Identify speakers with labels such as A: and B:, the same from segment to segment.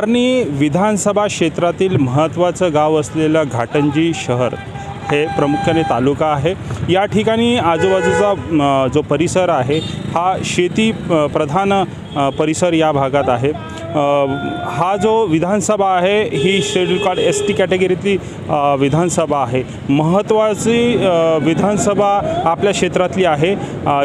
A: आर्णी विधानसभा क्षेत्रातील महत्त्वाचं गाव असलेलं घाटंजी शहर हे प्रामुख्याने तालुका आहे। या ठिकाणी आजूबाजूचा जो परिसर आहे हा शेती प्रधान परिसर या भागात आहे। हा जो विधानसभा आहे ही शेड्यूल कास्ट ST कॅटेगरीतली विधानसभा आहे। महत्त्वाची विधानसभा आपल्या क्षेत्रातली आहे।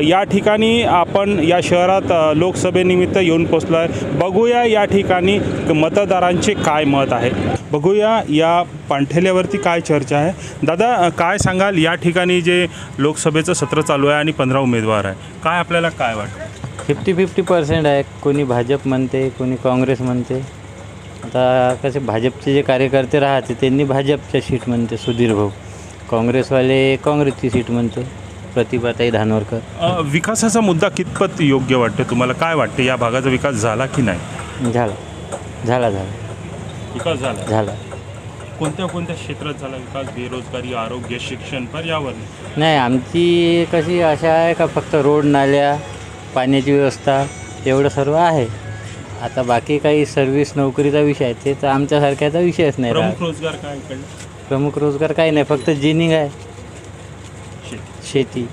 A: या ठिकाणी आपण या शहरात लोकसभेनिमित्त येऊन पोचलो आहे। बघूया या ठिकाणी मतदारांचे काय मत आहे, बघूया या पाणठेल्यावरती काय चर्चा आहे। दादा काय सांगाल, या ठिकाणी जे लोकसभेचं सत्र चालू आहे आणि 15 उमेदवार आहे, काय आपल्याला काय वाटतं?
B: 50-50% आहे। कोणी भाजप म्हणते, कोणी काँग्रेस म्हणते। आता कसे भाजपचे जे कार्यकर्ते राहते त्यांनी भाजपच्या सीट म्हणते सुधीर भाऊ, काँग्रेसवाले काँग्रेसची सीट म्हणते प्रतिभाताई धानोरकर।
A: विकासाचा मुद्दा कितपत योग्य वाटतो तुम्हाला? काय वाटते या भागाचा विकास झाला की नाही?
B: झाला झाला झाला
A: विकास झाला
B: झाला
A: कोणत्या कोणत्या क्षेत्रात झाला विकास? बेरोजगारी, आरोग्य, शिक्षण, पर्यावरण?
B: नाही, आमची कशी आशा आहे का फक्त रोड, नाल्या, पाण्याची व्यवस्था एवढं सर्व आहे। आता बाकी काही सर्व्हिस, नोकरीचा विषय आहे ते तर आमच्यासारख्याचा विषयच नाही।
A: प्रमुख रोजगार काय इकडे?
B: प्रमुख रोजगार काही नाही, फक्त जिनिंग आहे, शेती।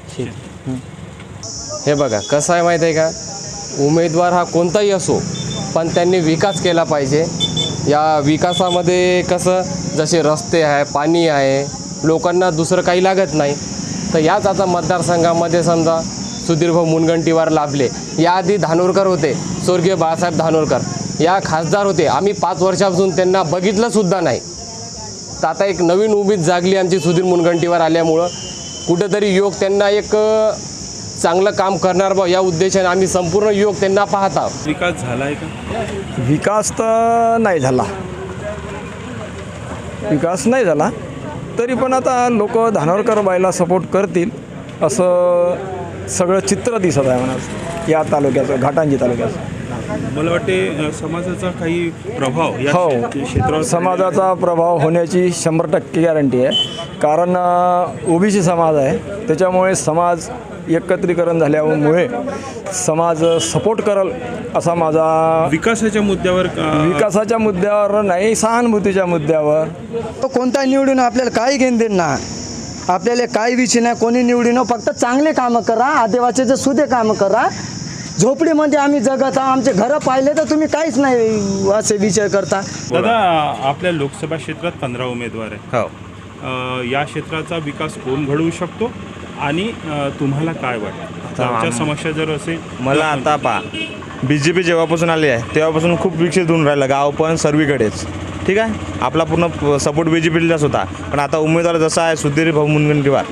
C: हे बघा कसं आहे माहीत आहे का, उमेदवार हा कोणताही असो पण त्यांनी विकास केला पाहिजे। या विकासामध्ये कसं जसे रस्ते आहे, पाणी आहे, लोकांना दुसरं काही लागत नाही। तर याच आता मतदारसंघामध्ये समजा सुधीरभाऊ मुनगंटीवार लाभले, याआधी धानोरकर होते, स्वर्गीय बाळासाहेब धानोरकर या खासदार होते। आम्ही 5 वर्षापासून त्यांना बघितलंसुद्धा नाही। तर आता एक नवीन उमेद जागली आमची सुधीर मुनगंटीवार आल्यामुळं, कुठंतरी योग त्यांना एक चांगलं काम करणार बा या उद्देशाने आम्ही संपूर्ण योग त्यांना पाहत आहोत।
A: विकास झाला आहे का?
D: विकास तर नाही झाला, विकास नाही झाला तरी पण आता लोक धानोरकर बाईला सपोर्ट करतील असं सगळं चित्र दिसत आहे म्हणा या तालुक्याचं, घाटंजी तालुक्याचं।
A: मला वाटते समाजाचा काही प्रभाव या
D: हो,
A: क्षेत्रावर
D: समाजाचा प्रभाव होण्याची 100% गॅरंटी आहे। कारण OBC समाज आहे, त्याच्यामुळे समाज एकत्रीकरण झाल्यामुळे समाज सपोर्ट करेल असा माझा।
A: विकासाच्या मुद्द्यावर
D: विकासाच्या मुद्द्यावर नाही, सहानुभूतीच्या मुद्द्यावर।
E: कोणता निवडून आपल्याला काही घेणं देणं नाही, आपल्याला काही विषय नाही, कोणी निवडून फक्त चांगले कामं करा, आदिवासीचे सुधे कामं करा। झोपडीमध्ये आम्ही जगत आहोत, आमचे घरं पाहिले तर तुम्ही काहीच नाही असे विचार करता।
A: दादा आपल्या लोकसभा क्षेत्रात 15 उमेदवार आहे।
F: हो,
A: या क्षेत्राचा विकास कोण घडवू शकतो आणि तुम्हाला काय वाटतं आमच्या समस्या जर असेल?
F: मला आता BJP जेव्हापासून आली आहे तेव्हापासून खूप विकसित होऊन राहिलं गाव पण सर्वीकडेच। ठीक आहे, आपला पूर्ण सपोर्ट BJPलाच होता, पण आता उमेदवार जसा आहे सुधीर भाऊ मुनगंटीवार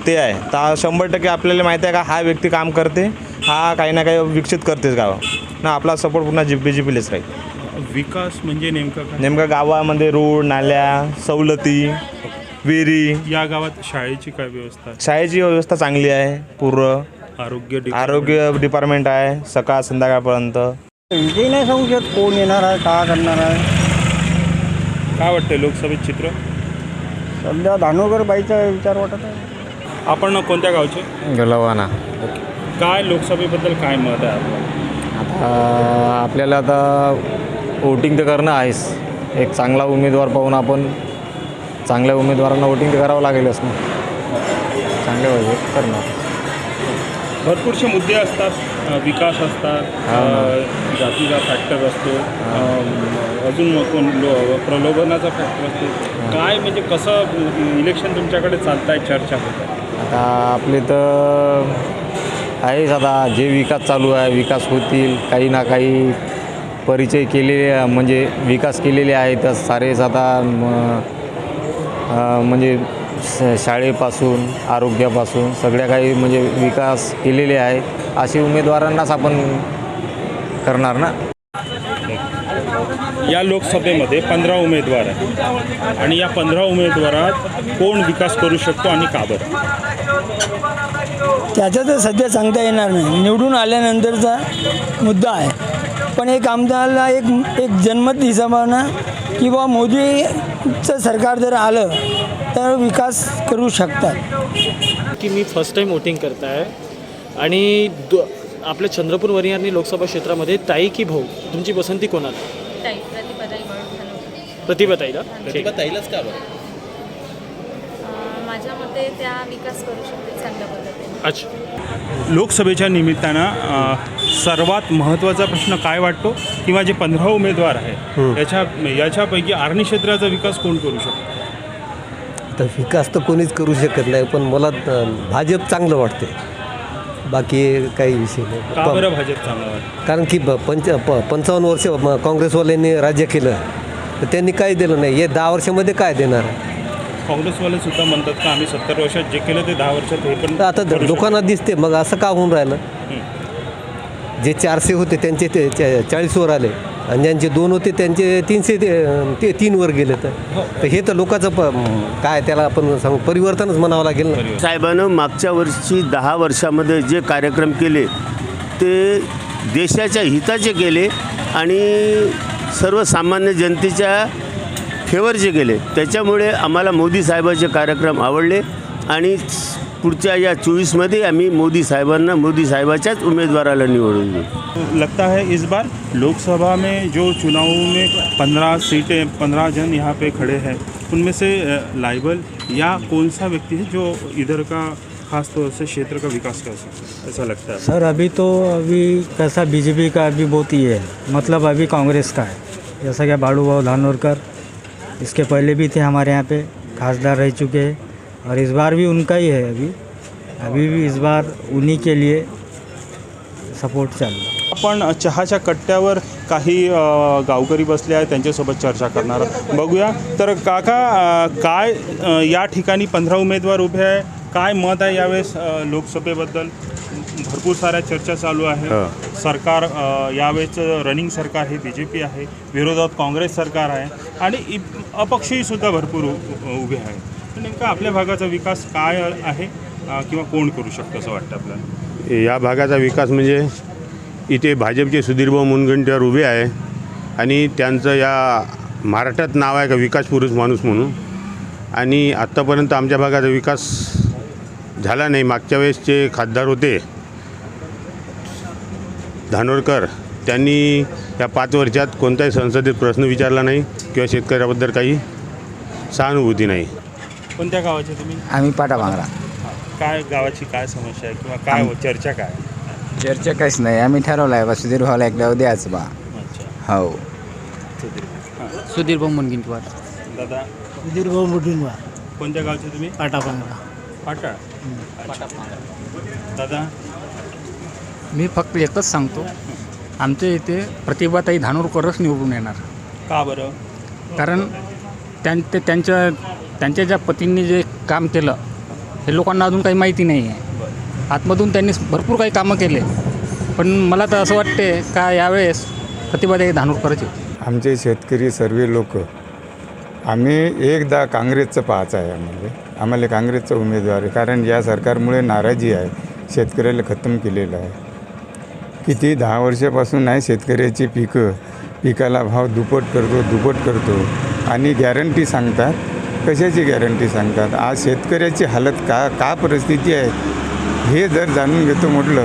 F: ते आहे, तर 100% आपल्याला माहिती आहे का हा व्यक्ती काम करते, हा काही ना काही विकसित करतेच गाव ना। आपला सपोर्ट पुन्हा BJPलाच राहील।
A: विकास म्हणजे नेमकं काय?
F: नेमका गावामध्ये रोड, नाल्या, सवलती, विहिरी।
A: या गावात शाळेची काय व्यवस्था आहे?
F: शाळेची व्यवस्था चांगली आहे, पूर्ण आरोग्य डिपार्टमेंट आहे सकाळ संध्याकाळपर्यंत।
E: ते नाही सांगू शकत कोण येणार आहे, का करणार आहे।
A: काय वाटतं लोकसभेत चित्र?
E: सध्या धानोरकर बाईचा विचार वाटत आहे।
A: आपण कोणत्या गावचे?
B: गलवाना।
A: काय लोकसभेबद्दल काय मत आहे आपलं?
B: आपल्याला आता वोटिंग तर करणं आहेच, एक चांगला उमेदवार पाहून आपण चांगल्या उमेदवारांना वोटिंग तर करावं लागेलच ना, चांगल्या वगैरे करणार।
A: भरपूरसे मुद्दे असतात, विकास असतात, जातीचा फॅक्टर असतो, अजून कोण प्रलोभनाचा फॅक्टर असतो। काय म्हणजे कसं इलेक्शन तुमच्याकडे चालत आहे, चर्चा होत आहे?
B: आता आपले तर आहेच, आता जे विकास चालू आहे विकास होतील, काही ना काही परिचय केलेले म्हणजे विकास केलेले आहेत सारेच। आता म्हणजे शाळेपासून आरोग्यापासून सगळ्या काही म्हणजे विकास केलेले आहे, अशी उमेदवारांनाच आपण करणार ना।
A: या लोकसभेमध्ये 15 उमेदवार आहेत आणि या 15 उमेदवारात कोण विकास करू शकतो आणि का बरं?
E: त्याचं तर सध्या सांगता येणार नाही, निवडून आल्यानंतरचा मुद्दा आहे। पण एक आमदारला एक जनमत हिशोबानं की बा मोदीचं सरकार जर आलं तर विकास करू शकतात।
G: की मी फर्स्ट टाईम वोटिंग करत आहे आणि आपल्या चंद्रपूर वरियानी लोकसभा क्षेत्रामध्ये ताई की भाऊ तुमची पसंती कोणाला?
H: ताई
G: प्रतिभाताईला.
H: ताईलाच का बरं?
I: माझ्या मते त्या विकास करू शकते चांगल्या पद्धतीने.
G: अच्छा.
A: लोकसभेच्या निमित्तानं सर्वात महत्त्वाचा प्रश्न काय वाटतो किंवा जे 15 उमेदवार आहे याच्यापैकी आर्णी क्षेत्राचा विकास कोण करू शकतो?
J: तर विकास तर कोणीच करू शकत नाही, पण मला भाजप चांगलं वाटते, बाकी काही विषय
A: का
J: नाही.
A: बरं भाजप चांगलं वाटतं?
J: कारण की 55 वर्ष काँग्रेसवाल्यांनी राज्य केलं, तर त्यांनी काही दिलं नाही. हे 10 वर्षामध्ये काय देणार?
A: काँग्रेसवाले सुद्धा म्हणतात का आम्ही 70 वर्षात जे केलं ते 10 वर्षात हे पण
J: तर आता
A: करू
J: लोकांना दिसते, मग असं का होऊन राहिलं? जे 400 होते त्यांचे ते 40 वर आले, आणि ज्यांचे 2 होते त्यांचे 300 ते 3 वर गेले. तर हे तर लोकांचं काय त्याला आपण सांगू परिवर्तनच म्हणावं लागेल ना.
K: साहेबानं मागच्या वर्षी 10 वर्षामध्ये जे कार्यक्रम केले ते देशाच्या हिताचे केले आणि सर्वसामान्य जनतेच्या फेवरचे केले. त्याच्यामुळे आम्हाला मोदी साहेबाचे कार्यक्रम आवडले आणि पुढच्या या 24मध्ये आम्ही मोदी साहेबाच्याच उमेदवाराला निवडून देऊ.
A: लगता है इस बार लोकसभा में जो चुनाव में 15 सीटें 15 जन यहाँ पे खड़े हैं, उनमें से लाइबल या कौन सा व्यक्ति है जो इधर का खास तौर से क्षेत्र का विकास कर सकता है, ऐसा लगता है?
E: सर अभी कैसा बीजेपी का अभी बहुत ही है, मतलब अभी कांग्रेस का है. जैसा कि बाळूभाऊ धानोरकर इसके पहले भी थे हमारे यहाँ पे खासदार रह चुके हैं, और इस बार भी उनका ही है. अभी भी इस बार उन्हीं के लिए सपोर्ट चालू है.
A: आपण चहाच्या कट्ट्यावर काही गावकरी बसले आहेत, त्यांच्यासोबत चर्चा करणार आहोत. बघूया तर काका, काय या ठिकाणी 15 उमेदवार उभे आहे, काय मत आहे यावेळेस लोकसभेबद्दल? भरपूर साऱ्या चर्चा चालू आहे. सरकार यावेळेचं रनिंग सरकार हे BJP आहे, विरोधात काँग्रेस सरकार आहे आणि अपक्षही सुद्धा भरपूर उभे आहे. तर नेमका आपल्या भागाचा विकास काय आहे किंवा कोण करू शकतं असं वाटतं आपल्याला?
L: या भागाचा विकास म्हणजे इथे भाजपचे सुधीरभाऊ मुनगंटीवार उभे आहे आणि त्यांचं या महाराष्ट्रात नाव आहे का विकास पुरुष माणूस म्हणून. आणि आत्तापर्यंत आमच्या भागाचा विकास झाला नाही. मागच्या वेळेसचे खासदार होते धानोरकर, त्यांनी या 5 वर्षात कोणताही संसदेत प्रश्न विचारला नाही किंवा शेतकऱ्याबद्दल काही सहानुभूती नाही.
A: कोणत्या गावाचे तुम्ही?
E: आम्ही पाटा भांगरा.
A: काय गावाची काय समस्या आहे किंवा काय चर्चा काय?
E: चर्चा काहीच नाही, आम्ही ठरवलं आहे बा सुधीर भाऊला एकदा द्यायचं बा.
A: अच्छा.
E: हो.
B: सुधीर भाऊ मुनगंटीवार.
A: दादा,
E: सुधीर भाऊ मुठींवा.
A: कोणत्या गावचे तुम्ही?
E: पाटा भांगरा.
A: पाटाळ. दादा,
B: मी फक्त एकच सांगतो, आमच्या इथे प्रतिभाताई धानोरकरच निवडून येणार.
A: का बरं?
B: कारण त्यांच्या ज्या पतींनी जे काम केलं हे लोकांना अजून काही माहिती नाही आहे. आतमधून त्यांनी भरपूर काही कामं केले, पण मला तर असं वाटते का यावेळेस प्रतिभाताई धानोरकरच येते.
M: आमचे शेतकरी सर्व लोक आम्ही एकदा काँग्रेसचं पाहायचं आहे. आम्हाला काँग्रेसचा उमेदवार आहे, कारण या सरकारमुळे नाराजी आहे. शेतकऱ्याला खतम केलेलं आहे. किती 10 वर्षापासून आहे शेतकऱ्याची पिकाला भाव दुप्पट करतो आणि गॅरंटी सांगतात. कशाची गॅरंटी सांगतात? आज शेतकऱ्याची हालत का परिस्थिती आहे हे जर जाणून घेतो म्हटलं